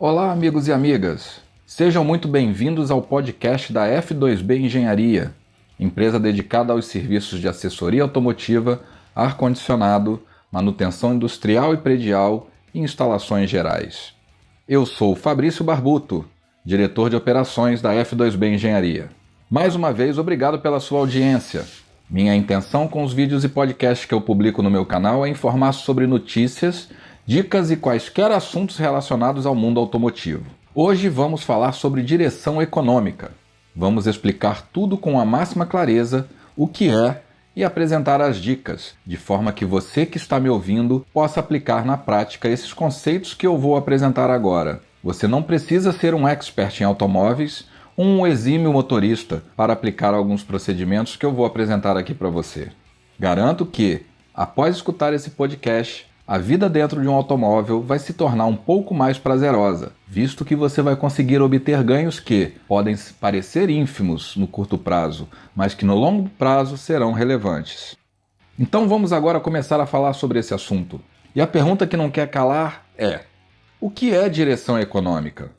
Olá, amigos e amigas. Sejam muito bem-vindos ao podcast da F2B Engenharia, empresa dedicada aos serviços de assessoria automotiva, ar-condicionado, manutenção industrial e predial e instalações gerais. Eu sou Fabrício Barbuto, diretor de operações da F2B Engenharia. Mais uma vez, obrigado pela sua audiência. Minha intenção com os vídeos e podcasts que eu publico no meu canal é informar sobre notícias, dicas e quaisquer assuntos relacionados ao mundo automotivo. Hoje vamos falar sobre direção econômica. Vamos explicar tudo com a máxima clareza, o que é e apresentar as dicas, de forma que você que está me ouvindo possa aplicar na prática esses conceitos que eu vou apresentar agora. Você não precisa ser um expert em automóveis, um exímio motorista para aplicar alguns procedimentos que eu vou apresentar aqui para você. Garanto que, após escutar esse podcast, a vida dentro de um automóvel vai se tornar um pouco mais prazerosa, visto que você vai conseguir obter ganhos que podem parecer ínfimos no curto prazo, mas que no longo prazo serão relevantes. Então vamos agora começar a falar sobre esse assunto. E a pergunta que não quer calar é: o que é direção econômica?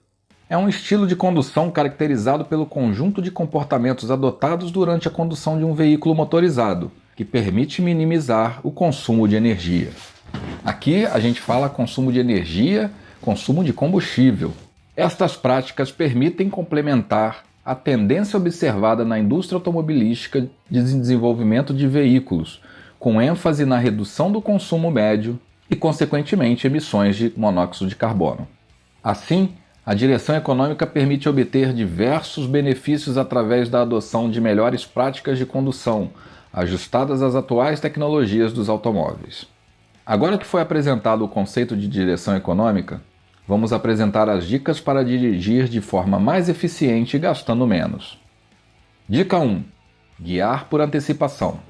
É um estilo de condução caracterizado pelo conjunto de comportamentos adotados durante a condução de um veículo motorizado, que permite minimizar o consumo de energia. Aqui a gente fala consumo de energia, consumo de combustível. Estas práticas permitem complementar a tendência observada na indústria automobilística de desenvolvimento de veículos, com ênfase na redução do consumo médio e, consequentemente, emissões de monóxido de carbono. Assim, a direção econômica permite obter diversos benefícios através da adoção de melhores práticas de condução, ajustadas às atuais tecnologias dos automóveis. Agora que foi apresentado o conceito de direção econômica, vamos apresentar as dicas para dirigir de forma mais eficiente e gastando menos. Dica 1. Guiar por antecipação.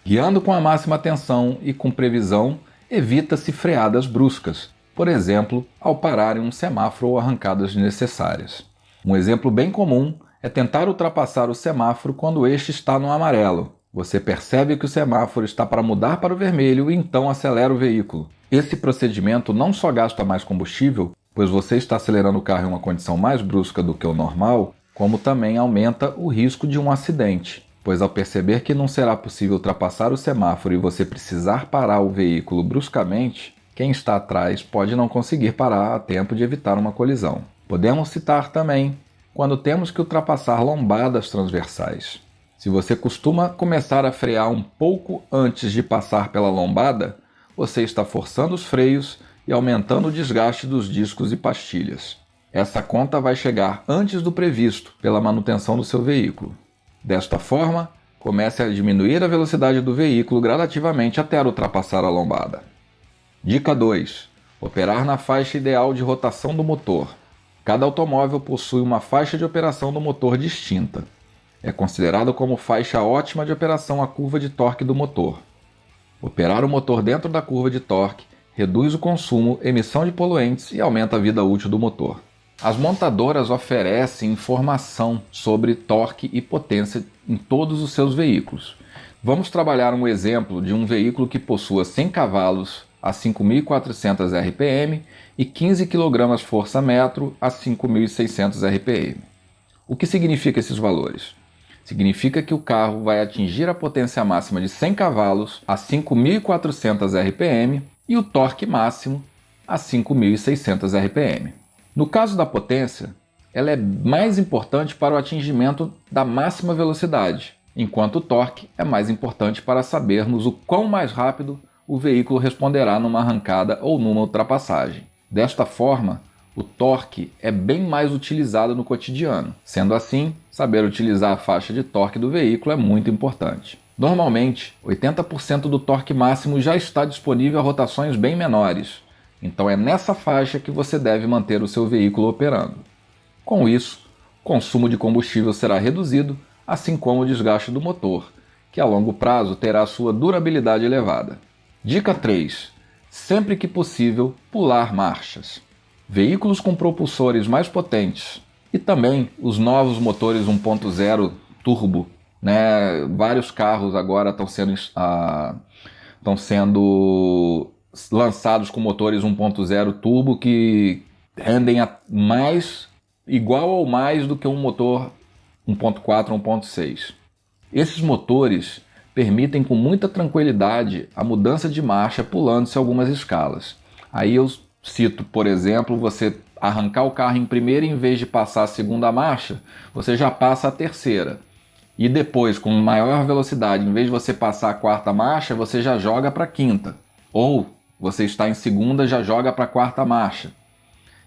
Guiando com a máxima atenção e com previsão, evita-se freadas bruscas, por exemplo, ao parar em um semáforo ou arrancadas desnecessárias. Um exemplo bem comum é tentar ultrapassar o semáforo quando este está no amarelo. Você percebe que o semáforo está para mudar para o vermelho e então acelera o veículo. Esse procedimento não só gasta mais combustível, pois você está acelerando o carro em uma condição mais brusca do que o normal, como também aumenta o risco de um acidente, pois ao perceber que não será possível ultrapassar o semáforo e você precisar parar o veículo bruscamente, quem está atrás pode não conseguir parar a tempo de evitar uma colisão. Podemos citar também quando temos que ultrapassar lombadas transversais. Se você costuma começar a frear um pouco antes de passar pela lombada, você está forçando os freios e aumentando o desgaste dos discos e pastilhas. Essa conta vai chegar antes do previsto pela manutenção do seu veículo. Desta forma, comece a diminuir a velocidade do veículo gradativamente até ultrapassar a lombada. Dica 2. Operar na faixa ideal de rotação do motor. Cada automóvel possui uma faixa de operação do motor distinta. É considerado como faixa ótima de operação a curva de torque do motor. Operar o motor dentro da curva de torque reduz o consumo, emissão de poluentes e aumenta a vida útil do motor. As montadoras oferecem informação sobre torque e potência em todos os seus veículos. Vamos trabalhar um exemplo de um veículo que possua 100 cavalos a 5.400 RPM e 15 kgfm a 5.600 RPM. O que significa esses valores? Significa que o carro vai atingir a potência máxima de 100 cavalos a 5.400 RPM e o torque máximo a 5.600 RPM. No caso da potência, ela é mais importante para o atingimento da máxima velocidade, enquanto o torque é mais importante para sabermos o quão mais rápido o veículo responderá numa arrancada ou numa ultrapassagem. Desta forma, o torque é bem mais utilizado no cotidiano. Sendo assim, saber utilizar a faixa de torque do veículo é muito importante. Normalmente, 80% do torque máximo já está disponível a rotações bem menores, então é nessa faixa que você deve manter o seu veículo operando. Com isso, o consumo de combustível será reduzido, assim como o desgaste do motor, que a longo prazo terá sua durabilidade elevada. Dica 3. Sempre que possível, pular marchas. Veículos com propulsores mais potentes e também os novos motores 1.0 turbo, vários carros agora estão sendo lançados com motores 1.0 turbo que rendem igual ou mais do que um motor 1.4 ou 1.6. Esses motores permitem com muita tranquilidade a mudança de marcha pulando-se algumas escalas. Aí eu cito, por exemplo, você arrancar o carro em primeira e em vez de passar a segunda marcha, você já passa a terceira. E depois, com maior velocidade, em vez de você passar a quarta marcha, você já joga para a quinta. Ou você está em segunda, já joga para a quarta marcha.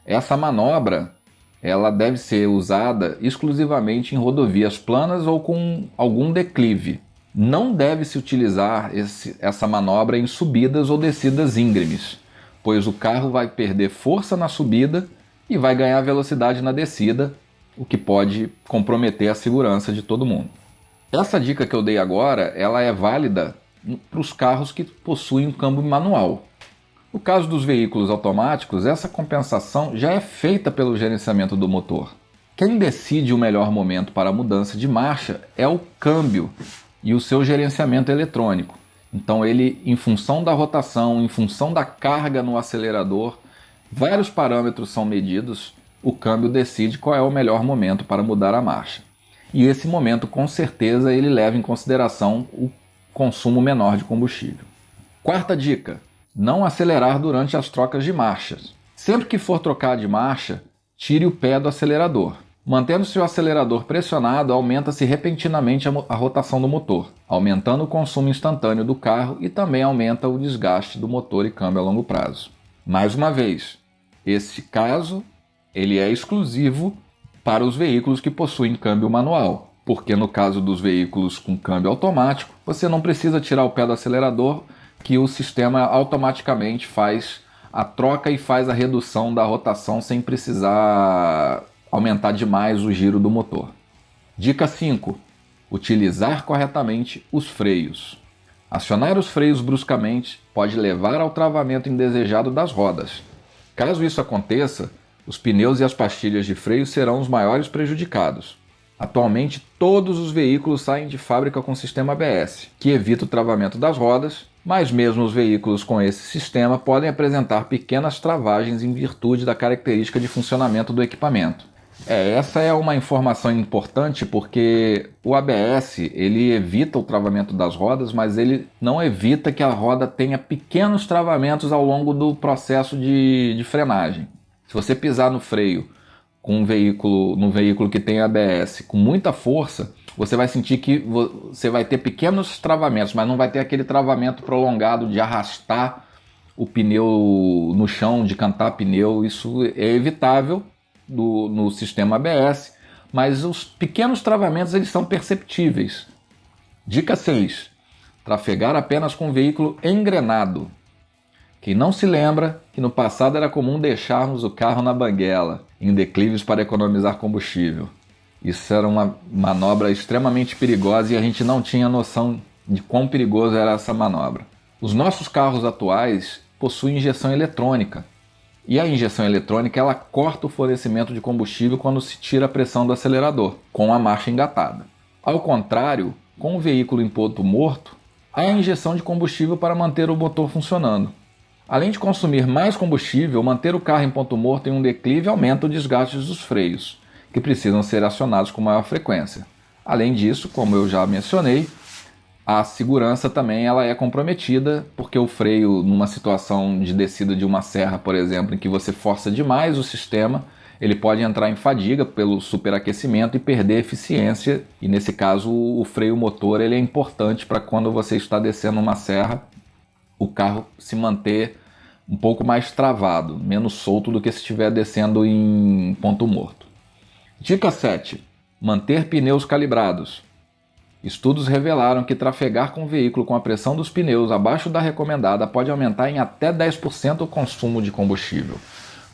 Essa manobra ela deve ser usada exclusivamente em rodovias planas ou com algum declive. Não deve-se utilizar essa manobra em subidas ou descidas íngremes, pois o carro vai perder força na subida e vai ganhar velocidade na descida, o que pode comprometer a segurança de todo mundo. Essa dica que eu dei agora, ela é válida para os carros que possuem um câmbio manual. No caso dos veículos automáticos, essa compensação já é feita pelo gerenciamento do motor. Quem decide o melhor momento para a mudança de marcha é o câmbio e o seu gerenciamento eletrônico. Então ele, em função da rotação, em função da carga no acelerador, vários parâmetros são medidos, o câmbio decide qual é o melhor momento para mudar a marcha. E esse momento, com certeza, ele leva em consideração o consumo menor de combustível. Quarta dica: não acelerar durante as trocas de marchas. Sempre que for trocar de marcha, tire o pé do acelerador. Mantendo-se o acelerador pressionado, aumenta-se repentinamente a rotação do motor, aumentando o consumo instantâneo do carro e também aumenta o desgaste do motor e câmbio a longo prazo. Mais uma vez, esse caso ele é exclusivo para os veículos que possuem câmbio manual, porque no caso dos veículos com câmbio automático, você não precisa tirar o pé do acelerador, que o sistema automaticamente faz a troca e faz a redução da rotação sem precisar aumentar demais o giro do motor. Dica 5. Utilizar corretamente os freios. Acionar os freios bruscamente pode levar ao travamento indesejado das rodas. Caso isso aconteça, os pneus e as pastilhas de freio serão os maiores prejudicados. Atualmente, todos os veículos saem de fábrica com sistema ABS, que evita o travamento das rodas, mas mesmo os veículos com esse sistema podem apresentar pequenas travagens em virtude da característica de funcionamento do equipamento. Essa é uma informação importante porque o ABS ele evita o travamento das rodas, mas ele não evita que a roda tenha pequenos travamentos ao longo do processo de frenagem. Se você pisar no freio com num veículo que tem ABS com muita força, você vai sentir que você vai ter pequenos travamentos, mas não vai ter aquele travamento prolongado de arrastar o pneu no chão, de cantar pneu. Isso é evitável no sistema ABS, mas os pequenos travamentos eles são perceptíveis. Dica 6. Trafegar apenas com o veículo engrenado. Quem não se lembra que no passado era comum deixarmos o carro na banguela, em declives para economizar combustível. Isso era uma manobra extremamente perigosa e a gente não tinha noção de quão perigoso era essa manobra. Os nossos carros atuais possuem injeção eletrônica. E a injeção eletrônica ela corta o fornecimento de combustível quando se tira a pressão do acelerador, com a marcha engatada. Ao contrário, com o veículo em ponto morto, há a injeção de combustível para manter o motor funcionando. Além de consumir mais combustível, manter o carro em ponto morto em um declive aumenta o desgaste dos freios, que precisam ser acionados com maior frequência. Além disso, como eu já mencionei, a segurança também ela é comprometida, porque o freio, numa situação de descida de uma serra, por exemplo, em que você força demais o sistema, ele pode entrar em fadiga pelo superaquecimento e perder eficiência, e nesse caso o freio motor ele é importante para quando você está descendo uma serra, o carro se manter um pouco mais travado, menos solto do que se estiver descendo em ponto morto. Dica 7. Manter pneus calibrados. Estudos revelaram que trafegar com o veículo com a pressão dos pneus abaixo da recomendada pode aumentar em até 10% o consumo de combustível,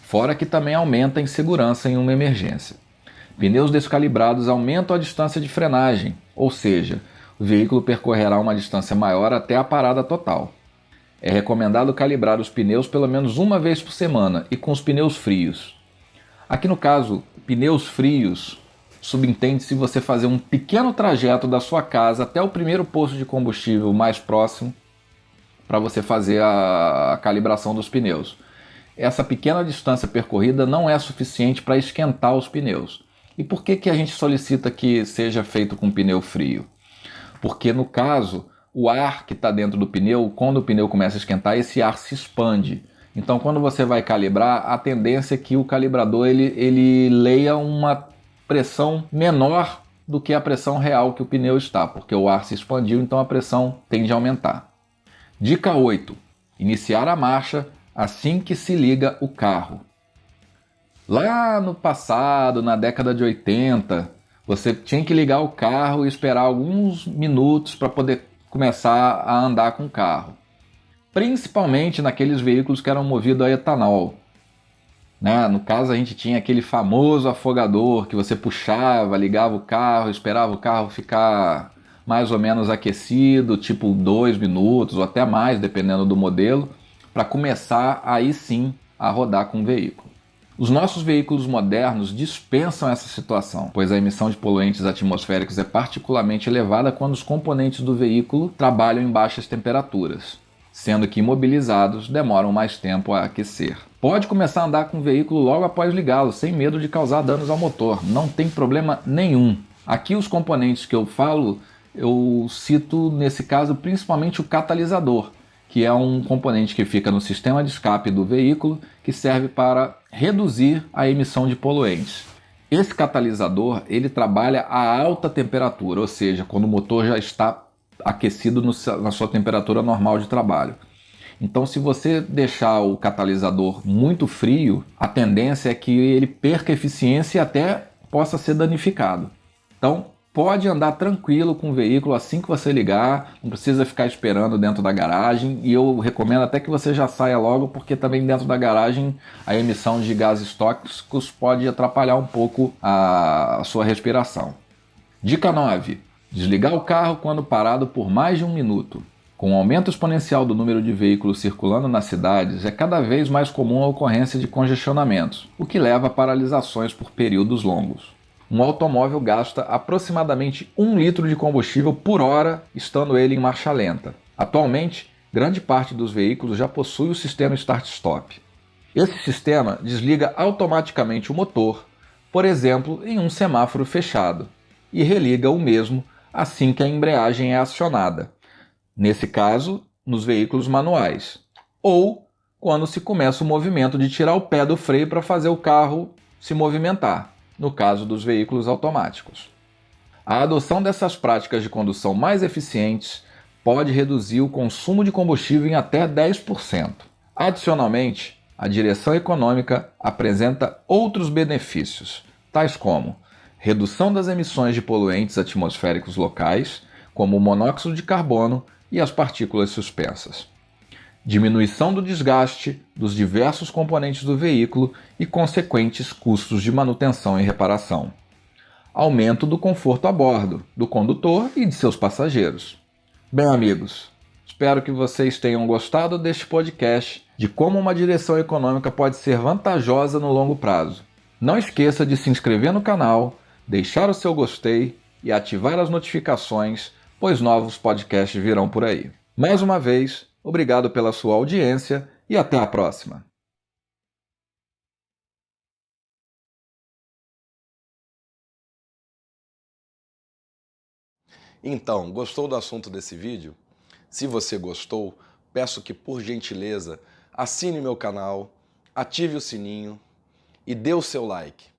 fora que também aumenta a insegurança em uma emergência. Pneus descalibrados aumentam a distância de frenagem, ou seja, o veículo percorrerá uma distância maior até a parada total. É recomendado calibrar os pneus pelo menos uma vez por semana e com os pneus frios. Aqui no caso, pneus frios subentende-se você fazer um pequeno trajeto da sua casa até o primeiro posto de combustível mais próximo para você fazer a calibração dos pneus. essa pequena distância percorrida não é suficiente para esquentar os pneus. E por que a gente solicita que seja feito com pneu frio? Porque no caso, o ar que está dentro do pneu, quando o pneu começa a esquentar, esse ar se expande. Então quando você vai calibrar, a tendência é que o calibrador ele leia uma pressão menor do que a pressão real que o pneu está, porque o ar se expandiu, então a pressão tende a aumentar. Dica 8. Iniciar a marcha assim que se liga o carro. Lá no passado, na década de 80, você tinha que ligar o carro e esperar alguns minutos para poder começar a andar com o carro. Principalmente naqueles veículos que eram movidos a etanol. Né? No caso, a gente tinha aquele famoso afogador que você puxava, ligava o carro, esperava o carro ficar mais ou menos aquecido, tipo 2 minutos ou até mais, dependendo do modelo, para começar aí sim a rodar com o veículo. Os nossos veículos modernos dispensam essa situação, pois a emissão de poluentes atmosféricos é particularmente elevada quando os componentes do veículo trabalham em baixas temperaturas, sendo que imobilizados demoram mais tempo a aquecer. Pode começar a andar com o veículo logo após ligá-lo, sem medo de causar danos ao motor, não tem problema nenhum. Aqui os componentes que eu falo, eu cito nesse caso principalmente o catalisador, que é um componente que fica no sistema de escape do veículo, que serve para reduzir a emissão de poluentes. Esse catalisador ele trabalha a alta temperatura, ou seja, quando o motor já está aquecido na sua temperatura normal de trabalho. Então, se você deixar o catalisador muito frio, a tendência é que ele perca eficiência e até possa ser danificado. Então, pode andar tranquilo com o veículo assim que você ligar, não precisa ficar esperando dentro da garagem, e eu recomendo até que você já saia logo, porque também dentro da garagem a emissão de gases tóxicos pode atrapalhar um pouco a sua respiração. Dica 9. Desligar o carro quando parado por mais de 1 minuto. Com o aumento exponencial do número de veículos circulando nas cidades, é cada vez mais comum a ocorrência de congestionamentos, o que leva a paralisações por períodos longos. Um automóvel gasta aproximadamente 1 litro de combustível por hora, estando ele em marcha lenta. Atualmente, grande parte dos veículos já possui o sistema Start-Stop. Esse sistema desliga automaticamente o motor, por exemplo, em um semáforo fechado, e religa o mesmo assim que a embreagem é acionada. Nesse caso, nos veículos manuais, ou quando se começa o movimento de tirar o pé do freio para fazer o carro se movimentar, no caso dos veículos automáticos. A adoção dessas práticas de condução mais eficientes pode reduzir o consumo de combustível em até 10%. Adicionalmente, a direção econômica apresenta outros benefícios, tais como redução das emissões de poluentes atmosféricos locais, como o monóxido de carbono e as partículas suspensas. Diminuição do desgaste dos diversos componentes do veículo e consequentes custos de manutenção e reparação. Aumento do conforto a bordo, do condutor e de seus passageiros. Bem, amigos, espero que vocês tenham gostado deste podcast de como uma direção econômica pode ser vantajosa no longo prazo. Não esqueça de se inscrever no canal, deixar o seu gostei e ativar as notificações, pois novos podcasts virão por aí. Mais uma vez, obrigado pela sua audiência e até a próxima. Então, gostou do assunto desse vídeo? Se você gostou, peço que, por gentileza, assine meu canal, ative o sininho e dê o seu like.